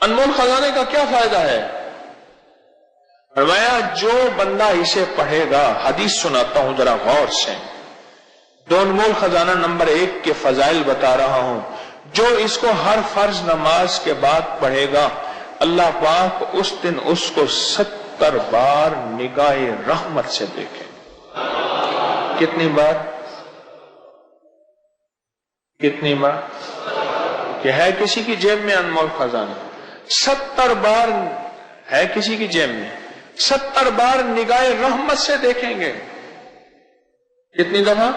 انمول خزانے کا کیا فائدہ ہے؟ فرمایا جو بندہ اسے پڑھے گا، حدیث سناتا ہوں ذرا غور سے، دو انمول خزانہ نمبر 1 کے فضائل بتا رہا ہوں، جو اس کو ہر فرض نماز کے بعد پڑھے گا اللہ پاک اس دن اس کو 70 بار نگاہ رحمت سے دیکھیں۔ کتنی بار؟ کتنی بار؟ کہ ہے کسی کی جیب میں انمول خزانہ؟ 70 بار ہے کسی کی جیب میں، 70 بار نگاہ رحمت سے دیکھیں گے۔ کتنی دفعہ؟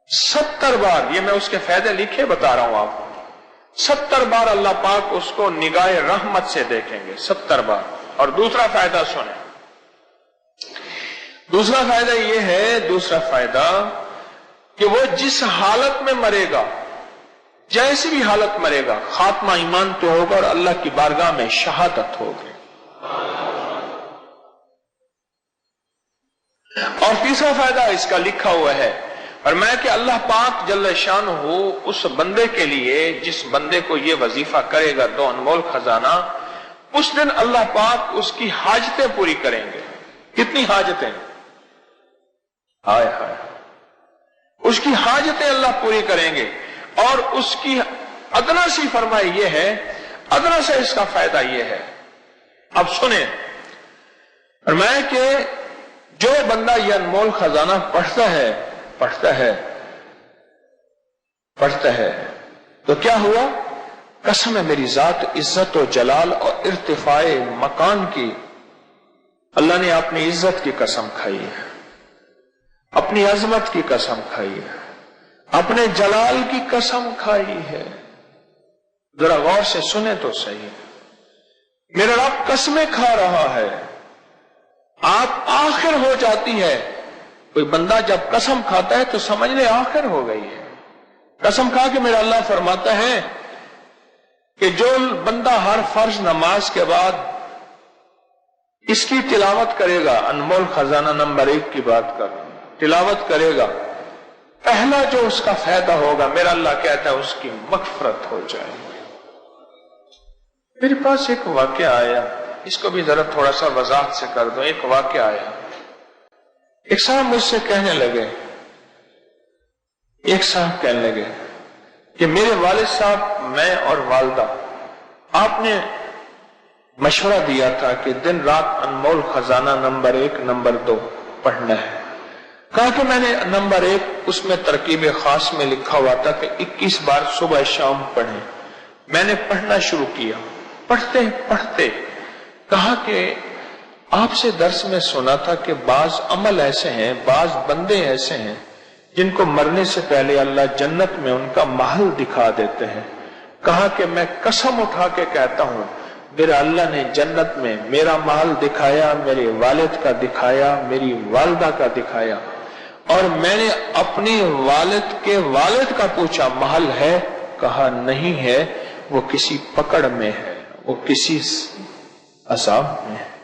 70 بار۔ یہ میں اس کے فائدے لکھے بتا رہا ہوں آپ کو۔ 70 بار اللہ پاک اس کو نگاہ رحمت سے دیکھیں گے، 70 بار۔ اور دوسرا فائدہ سنیں، دوسرا فائدہ یہ ہے، دوسرا فائدہ کہ وہ جس حالت میں مرے گا، جیسی بھی حالت مرے گا، خاتمہ ایمان تو ہوگا اور اللہ کی بارگاہ میں شہادت ہوگی۔ اور تیسرا فائدہ اس کا لکھا ہوا ہے، فرمایا کہ اللہ پاک جل شانہ اس بندے کے لیے جس بندے کو یہ وظیفہ کرے گا، دو انمول خزانہ، اس دن اللہ پاک اس کی حاجتیں پوری کریں گے۔ کتنی حاجتیں؟ ہائے ہائے، اس کی حاجتیں اللہ پوری کریں گے۔ اور اس کی ادنا سی فرمائی یہ ہے، ادنا سے اس کا فائدہ یہ ہے، اب سنیں، فرمایا کہ جو بندہ یہ انمول خزانہ پڑھتا ہے تو کیا ہوا؟ قسم ہے میری ذات عزت و جلال اور ارتفاع مکان کی، اللہ نے اپنی عزت کی قسم کھائی ہے، اپنی عظمت کی قسم کھائی ہے، اپنے جلال کی قسم کھائی ہے۔ ذرا غور سے سنیں تو صحیح، میرا رب قسمیں کھا رہا ہے، آپ آخر ہو جاتی ہے۔ کوئی بندہ جب قسم کھاتا ہے تو سمجھ لے آخر ہو گئی ہے۔ قسم کھا کے میرا اللہ فرماتا ہے کہ جو بندہ ہر فرض نماز کے بعد اس کی تلاوت کرے گا، انمول خزانہ نمبر 1 کی بات کر رہا ہوں، تلاوت کرے گا، پہلا جو اس کا فائدہ ہوگا، میرا اللہ کہتا ہے اس کی مغفرت ہو جائے گی۔ میرے پاس ایک واقعہ آیا، اس کو بھی ذرا تھوڑا سا وضاحت سے کر دو۔ ایک واقعہ آیا، ایک صاحب مجھ سے کہنے لگے کہ میرے والد صاحب، میں اور والدہ، آپ نے مشورہ دیا تھا کہ دن رات انمول خزانہ نمبر 1 نمبر 2 پڑھنا ہے۔ کہا کہ میں نے نمبر 1 اس میں ترکیب خاص میں لکھا ہوا تھا کہ 21 بار صبح شام پڑھیں۔ میں نے پڑھنا شروع کیا، پڑھتے پڑھتے کہا کہ آپ سے درس میں سنا تھا کہ بعض عمل ایسے ہیں، بعض بندے ایسے ہیں جن کو مرنے سے پہلے اللہ جنت میں ان کا محل دکھا دیتے ہیں۔ کہا کہ میں قسم اٹھا کے کہتا ہوں، میرا اللہ نے جنت میں میرا محل دکھایا، میرے والد کا دکھایا، میری والدہ کا دکھایا، اور میں نے اپنی والد کے والد کا پوچھا محل ہے؟ کہا نہیں ہے، وہ کسی پکڑ میں ہے، وہ کسی عذاب میں ہے۔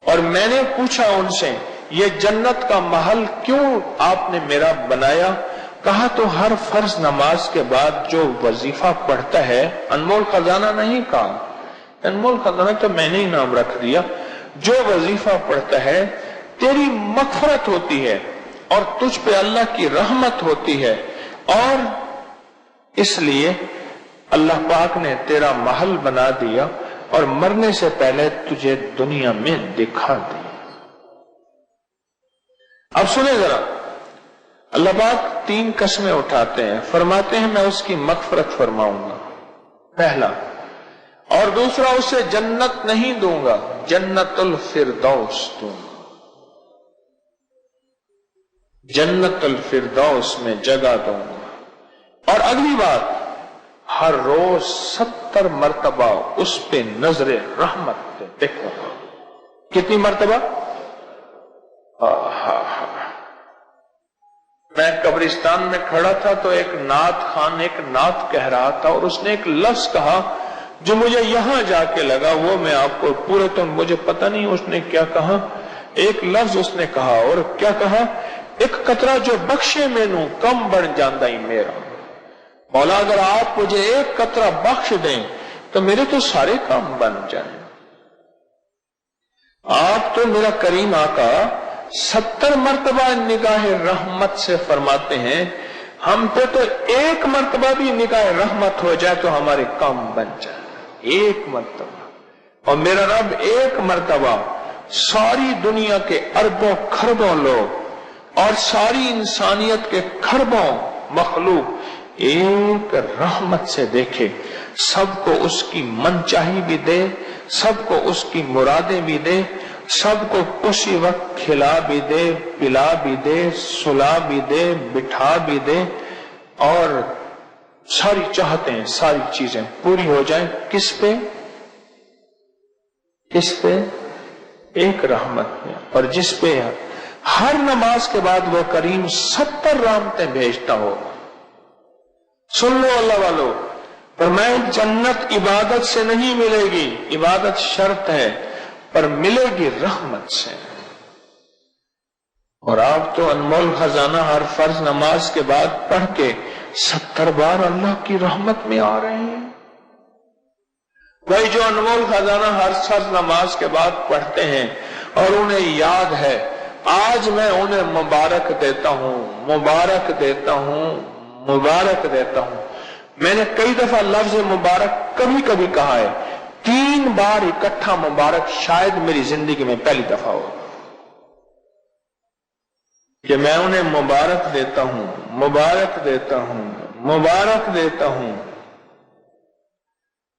اور میں نے پوچھا ان سے یہ جنت کا محل کیوں آپ نے میرا بنایا؟ کہا تو ہر فرض نماز کے بعد جو وظیفہ پڑھتا ہے، انمول خزانہ نہیں کہا، انمول خزانہ تو میں نے ہی نام رکھ دیا، جو وظیفہ پڑھتا ہے تیری مغفرت ہوتی ہے اور تجھ پہ اللہ کی رحمت ہوتی ہے، اور اس لیے اللہ پاک نے تیرا محل بنا دیا اور مرنے سے پہلے تجھے دنیا میں دکھا دیا۔ اب سنیں ذرا، اللہ پاک 3 قسمیں اٹھاتے ہیں، فرماتے ہیں میں اس کی مغفرت فرماؤں گا، پہلا، اور دوسرا اسے جنت نہیں دوں گا، جنت الفردوس دوں گا، جنت الفردوس میں جگہ دوں گا، اور اگلی بات ہر روز 70 مرتبہ اس پہ نظر رحمت دیکھو۔ کتنی مرتبہ؟ میں قبرستان میں کھڑا تھا تو ایک نعت خان ایک نعت کہہ رہا تھا، اور اس نے ایک لفظ کہا جو مجھے یہاں جا کے لگا، وہ میں آپ کو پورے تو مجھے پتہ نہیں اس نے کیا کہا، ایک لفظ اس نے کہا، اور کیا کہا؟ ایک قطرہ جو بخشے مینوں کم بن جاندا ہی میرا۔ مولا اگر آپ مجھے ایک قطرہ بخش دیں تو میرے تو سارے کام بن جائیں. آپ تو میرا کریم آقا 70 مرتبہ نگاہ رحمت سے فرماتے ہیں ہم پہ تو ایک مرتبہ بھی نگاہ رحمت ہو جائے تو ہمارے کام بن جائے. ایک مرتبہ. اور میرا رب ایک مرتبہ ساری دنیا کے اربوں کھربوں لوگ اور ساری انسانیت کے کھربوں مخلوق ایک رحمت سے دیکھے, سب کو اس کی من چاہی بھی دے, سب کو اس کی مرادیں بھی دے, سب کو اسی وقت کھلا بھی دے, پلا بھی دے, سلا بھی دے, بٹھا بھی دے, اور ساری چاہتیں ساری چیزیں پوری ہو جائیں. کس پہ؟ کس پہ؟ ایک رحمت میں. اور جس پہ ہر نماز کے بعد وہ کریم 70 رحمتیں بھیجتا ہو. سن لو اللہ والو, فرمائے جنت عبادت سے نہیں ملے گی, عبادت شرط ہے, پر ملے گی رحمت سے. اور آپ تو انمول خزانہ ہر فرض نماز کے بعد پڑھ کے 70 بار اللہ کی رحمت میں آ رہے ہیں. بھائی جو انمول خزانہ ہر فرض نماز کے بعد پڑھتے ہیں اور انہیں یاد ہے, آج میں انہیں مبارک دیتا ہوں, مبارک دیتا ہوں, مبارک دیتا ہوں. میں نے کئی دفعہ لفظ مبارک کبھی کبھی کہا ہے, 3 بار اکٹھا مبارک شاید میری زندگی میں پہلی دفعہ ہو کہ میں انہیں مبارک دیتا ہوں, مبارک دیتا ہوں, مبارک دیتا ہوں,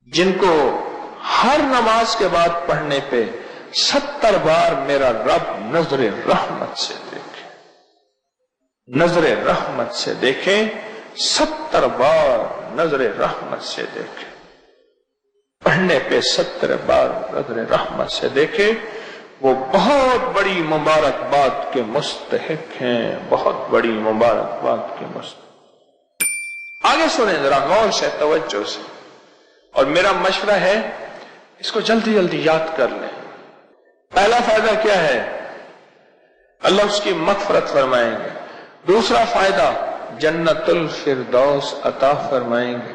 جن کو ہر نماز کے بعد پڑھنے پہ 70 بار میرا رب نظر رحمت سے دیکھے, نظر رحمت سے دیکھے, 70 بار نظر رحمت سے دیکھے, پڑھنے پہ 70 بار نظر رحمت سے دیکھے. وہ بہت بڑی مبارکباد کے مستحق ہیں, بہت بڑی مبارکباد کے مستحق. آگے سنیں ذرا غور سے, توجہ سے, اور میرا مشورہ ہے اس کو جلدی جلدی یاد کر لیں. پہلا فائدہ کیا ہے؟ اللہ اس کی مغفرت فرمائیں گے. دوسرا فائدہ جنت الفردوس عطا فرمائیں گے.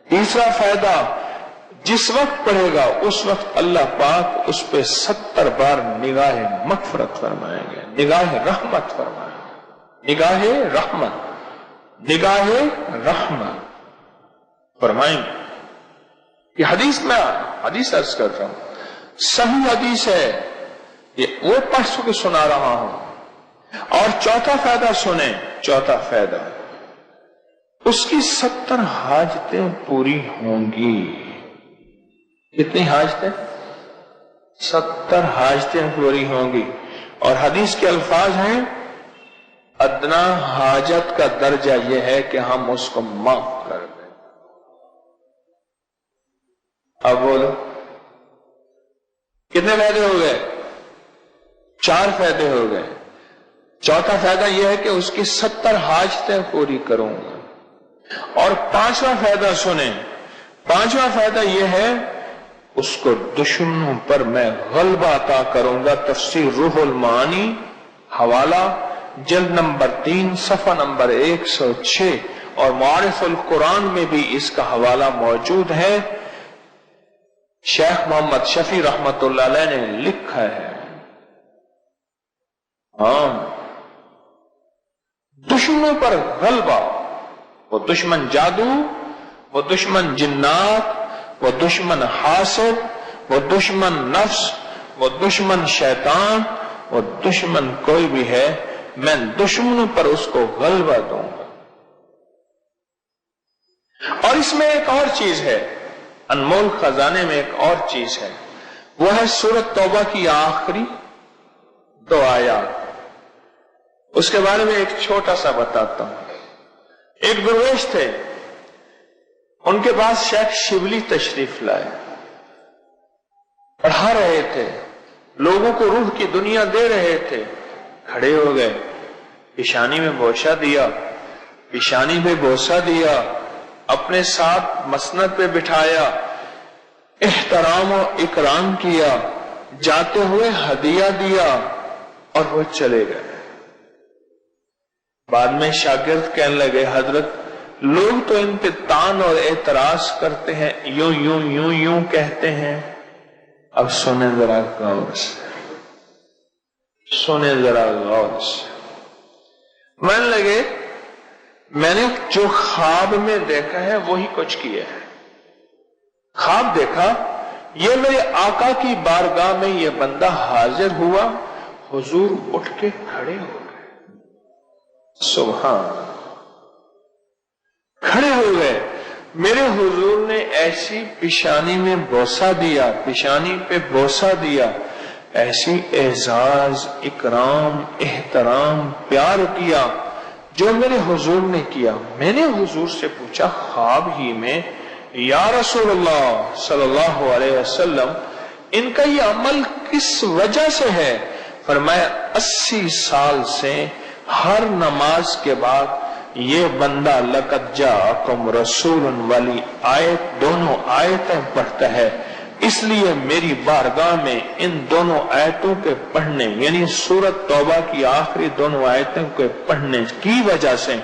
تیسرا فائدہ جس وقت پڑھے گا اس وقت اللہ پاک اس پہ 70 بار نگاہ مغفرت فرمائیں گے, نگاہ رحمت فرمائیں گے, نگاہ رحمت, نگاہ رحمت فرمائیں گے. یہ حدیث میں حدیث عرض کر رہا ہوں, صحیح حدیث ہے, یہ وہ پڑھ کے سنا رہا ہوں. اور چوتھا فائدہ سنیں, چوتھا فائدہ اس کی 70 حاجتیں پوری ہوں گی. کتنی حاجتیں؟ 70 حاجتیں پوری ہوں گی. اور حدیث کے الفاظ ہیں ادنا حاجت کا درجہ یہ ہے کہ ہم اس کو معاف کر دیں. اب بولو کتنے فائدے ہو گئے؟ 4 فائدے ہو گئے. چوتھا فائدہ یہ ہے کہ اس کی 70 حاجتیں پوری کروں گا. اور 5واں فائدہ سنیں, 5واں فائدہ یہ ہے اس کو دشمنوں پر میں غلبہ عطا کروں گا. تفسیر روح المعانی حوالہ جلد نمبر 3 صفحہ نمبر 106 اور معارف القرآن میں بھی اس کا حوالہ موجود ہے. شیخ محمد شفیع رحمت اللہ علیہ نے لکھا ہے. ہاں, دشمنوں پر غلبہ, وہ دشمن جادو, وہ دشمن جنات, وہ دشمن حاسد, وہ دشمن نفس, وہ دشمن شیطان, وہ دشمن کوئی بھی ہے, میں دشمنوں پر اس کو غلبہ دوں گا. اور اس میں ایک اور چیز ہے, انمول خزانے میں ایک اور چیز ہے, وہ ہے سورۃ توبہ کی آخری 2 آیات. اس کے بارے میں ایک چھوٹا سا بتاتا ہوں. ایک درویش تھے, ان کے پاس شیخ شبلی تشریف لائے, پڑھا رہے تھے, لوگوں کو روح کی دنیا دے رہے تھے. کھڑے ہو گئے, پیشانی میں بوسہ دیا, پیشانی پہ بوسہ دیا, اپنے ساتھ مسند پہ بٹھایا, احترام و اکرام کیا, جاتے ہوئے ہدیہ دیا اور وہ چلے گئے. بعد میں شاگرد کہنے لگے حضرت لوگ تو ان پہ تان اور اعتراض کرتے ہیں، یوں یوں یوں یوں کہتے ہیں۔ اب سنیں ذرا غور سے، سنیں ذرا غور سے۔ من لگے میں نے جو خواب میں دیکھا ہے وہی کچھ کیا ہے۔ خواب دیکھا، یہ میرے آقا کی بارگاہ میں یہ بندہ حاضر ہوا، حضور اٹھ کے کھڑے ہو گئے، سبحان، کھڑے ہو گئے۔ میرے حضور نے ایسی پیشانی میں بوسہ دیا، پیشانی پہ بوسہ دیا، ایسی اعزاز، اکرام، احترام، پیار کیا جو میرے حضور نے کیا۔ میں نے حضور سے پوچھا خواب ہی میں، یا رسول اللہ صلی اللہ علیہ وسلم، ان کا یہ عمل کس وجہ سے ہے؟ فرمایا 80 سال سے ہر نماز کے بعد یہ بندہ لقد جاءکم رسول والی آیت، دونوں آیتیں پڑھتا ہے، اس لیے میری بارگاہ میں ان دونوں آیتوں کے پڑھنے، یعنی سورۃ توبہ کی آخری دونوں آیتوں کے پڑھنے کی وجہ سے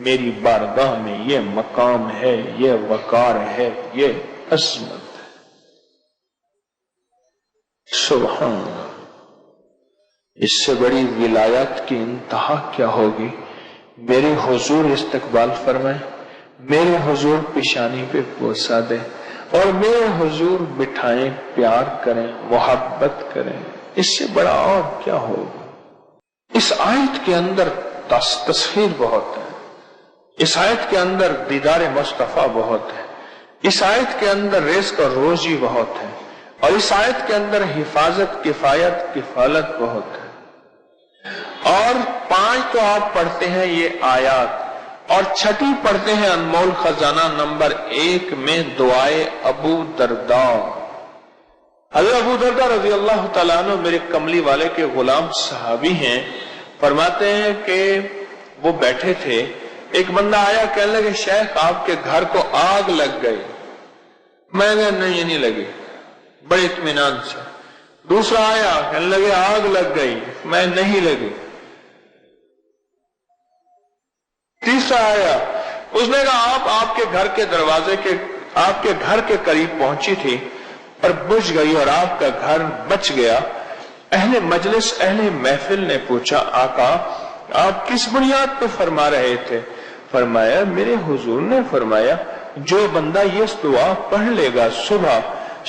میری بارگاہ میں یہ مقام ہے، یہ وقار ہے، یہ عظمت ہے۔ سبحان اللہ، اس سے بڑی ولایت کی انتہا کیا ہوگی؟ میرے حضور استقبال فرمائیں، میرے حضور پیشانی پہ بوسہ دیں، اور میرے حضور بٹھائیں، پیار کریں، محبت کریں، اس سے بڑا اور کیا ہوگا؟ اس آیت کے اندر تسخیر بہت ہے، اس آیت کے اندر دیدار مصطفیٰ بہت ہے، اس آیت کے اندر رزق اور روزی بہت ہے، اور اس آیت کے اندر حفاظت، کفایت، کفالت بہت ہے۔ اور 5 تو آپ پڑھتے ہیں یہ آیات، اور 6 پڑھتے ہیں انمول خزانہ نمبر 1 میں دعائے ابو درداء۔ حضرت ابو درداء رضی اللہ تعالیٰ عنہ میرے کملی والے کے غلام صحابی ہیں، فرماتے ہیں کہ وہ بیٹھے تھے، ایک بندہ آیا، کہنے لگے شیخ آپ کے گھر کو آگ لگ گئی۔ میں نے نہیں، نہیں لگی، بڑے اطمینان سے۔ دوسرا آیا، کہنے لگے آگ لگ گئی، میں نہیں لگی۔ تیسرا آیا، اس نے کہا آپ کے گھر کے دروازے کے، آپ کے گھر کے قریب پہنچی تھی اور بجھ گئی اور آپ کا گھر بچ گیا۔ اہل مجلس، اہل محفل نے پوچھا آقا آپ کس بنیاد پہ فرما رہے تھے؟ فرمایا میرے حضور نے فرمایا جو بندہ یہ دعا پڑھ لے گا صبح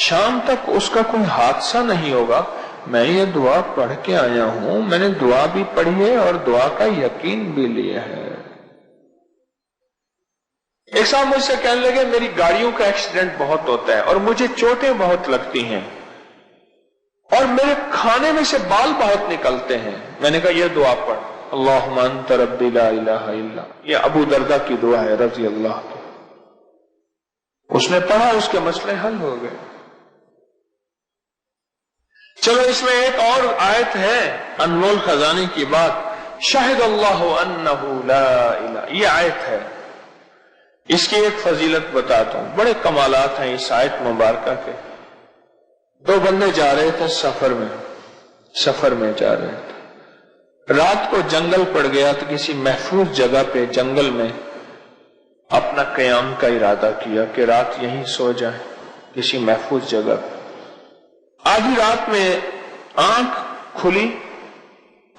شام تک اس کا کوئی حادثہ نہیں ہوگا۔ میں یہ دعا پڑھ کے آیا ہوں، میں نے دعا بھی پڑھی ہے اور دعا کا یقین بھی لیا ہے۔ ایک صاحب مجھ سے کہنے لگے میری گاڑیوں کا ایکسیڈنٹ بہت ہوتا ہے اور مجھے چوٹیں بہت لگتی ہیں اور میرے کھانے میں سے بال بہت نکلتے ہیں۔ میں نے کہا یہ دعا پڑھ، اللہم انت ربی لا الہ الا، یہ ابو درداء کی دعا ہے رضی اللہ عنہ۔ اس نے پڑھا، اس کے مسئلے حل ہو گئے۔ چلو اس میں ایک اور آیت ہے انمول خزانے کی بات، شہد اللہ انہ لا الہ، یہ آیت ہے، اس کی ایک فضیلت بتاتا ہوں، بڑے کمالات ہیں اس آیت مبارکہ کے۔ 2 بندے جا رہے تھے سفر میں جا رہے تھے، رات کو جنگل پڑ گیا تو کسی محفوظ جگہ پہ جنگل میں اپنا قیام کا ارادہ کیا کہ رات یہیں سو جائیں کسی محفوظ جگہ پہ۔ آدھی رات میں آنکھ کھلی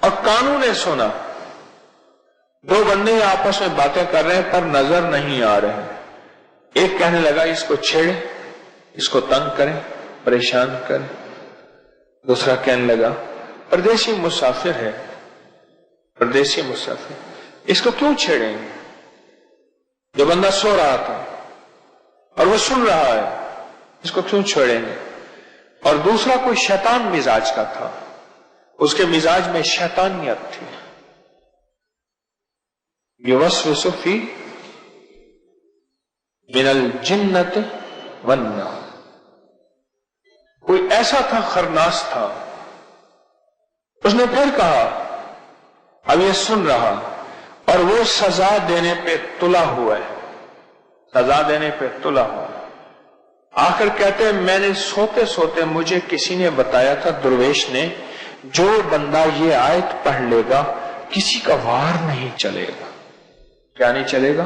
اور کانوں نے سنا 2 بندے آپس میں باتیں کر رہے ہیں پر نظر نہیں آ رہے ہیں۔ ایک کہنے لگا اس کو چھیڑے، اس کو تنگ کریں، پریشان کریں۔ دوسرا کہنے لگا پردیسی مسافر ہے، پردیسی مسافر، اس کو کیوں چھیڑیں گے؟ جو بندہ سو رہا تھا اور وہ سن رہا ہے، اس کو کیوں چھیڑیں گے؟ اور دوسرا کوئی شیطان مزاج کا تھا، اس کے مزاج میں شیطانیت تھی، یوسوس فی من الجنۃ والناس، کوئی ایسا تھا، خرناس تھا۔ اس نے پھر کہا، اب یہ سن رہا اور وہ سزا دینے پہ تلا ہوا ہے، سزا دینے پہ تلا ہوا ہے۔ آخر کہتے ہیں میں نے سوتے سوتے مجھے کسی نے بتایا تھا، درویش نے، جو بندہ یہ آیت پڑھ لے گا کسی کا وار نہیں چلے گا۔ کیا نہیں چلے گا؟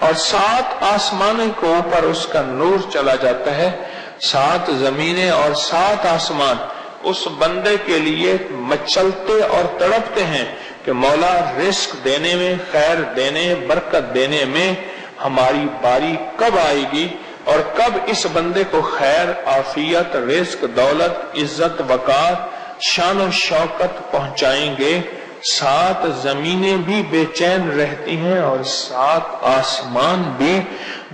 اور 7 آسمانوں کے اوپر اس کا نور چلا جاتا ہے، 7 زمینیں اور 7 آسمان اس بندے کے لیے مچلتے اور تڑپتے ہیں کہ مولا رزق دینے میں، خیر دینے، برکت دینے میں ہماری باری کب آئے گی، اور کب اس بندے کو خیر، عافیت، رزق، دولت، عزت، وقار، شان و شوکت پہنچائیں گے۔ 7 زمینیں بھی بے چین رہتی ہیں اور 7 آسمان بھی۔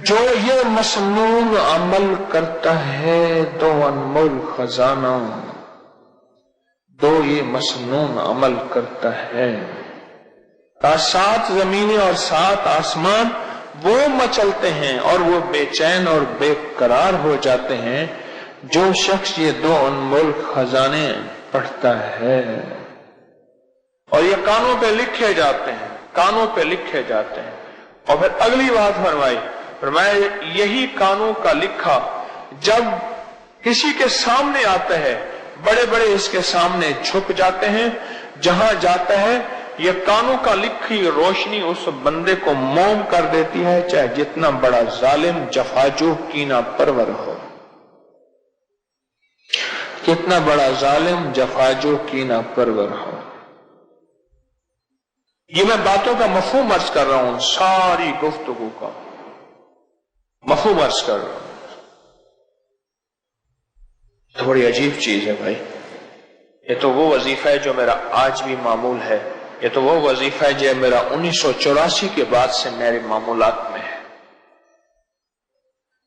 جو یہ مسنون عمل کرتا ہے دو انمول خزانہ، دو یہ مسنون عمل کرتا ہے، 7 زمینیں اور 7 آسمان وہ مچلتے ہیں اور وہ بے چین اور بے قرار ہو جاتے ہیں جو شخص یہ 2 انمول خزانے پڑھتا ہے۔ اور یہ کانوں پہ لکھے جاتے ہیں، کانوں پہ لکھے جاتے ہیں۔ اور پھر اگلی بات فرمایا یہی کانوں کا لکھا جب کسی کے سامنے آتا ہے، بڑے بڑے اس کے سامنے جھک جاتے ہیں، جہاں جاتا ہے یہ کانوں کا لکھی روشنی اس بندے کو موم کر دیتی ہے، چاہے جتنا بڑا ظالم، جفاجو، کینہ پرور ہو، کتنا بڑا ظالم، جفاجو، کینہ پرور ہو۔ یہ میں باتوں کا مفہوم عرض کر رہا ہوں، ساری گفتگو کا مفہوم عرض کر رہا ہوں۔ تو بڑی عجیب چیز ہے بھائی، یہ تو وہ وظیفہ ہے جو میرا آج بھی معمول ہے، یہ تو وہ وظیفہ ہے جو میرا 1984 کے بعد سے میرے معمولات میں ہے۔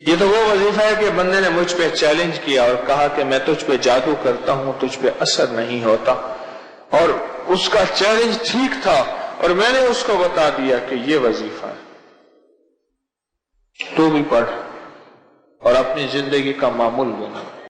یہ تو وہ وظیفہ ہے کہ بندے نے مجھ پہ چیلنج کیا اور کہا کہ میں تجھ پہ جادو کرتا ہوں، تجھ پہ اثر نہیں ہوتا، اور اس کا چیلنج ٹھیک تھا اور میں نے اس کو بتا دیا کہ یہ وظیفہ ہے، تو بھی پڑھ اور اپنی زندگی کا معمول بنا۔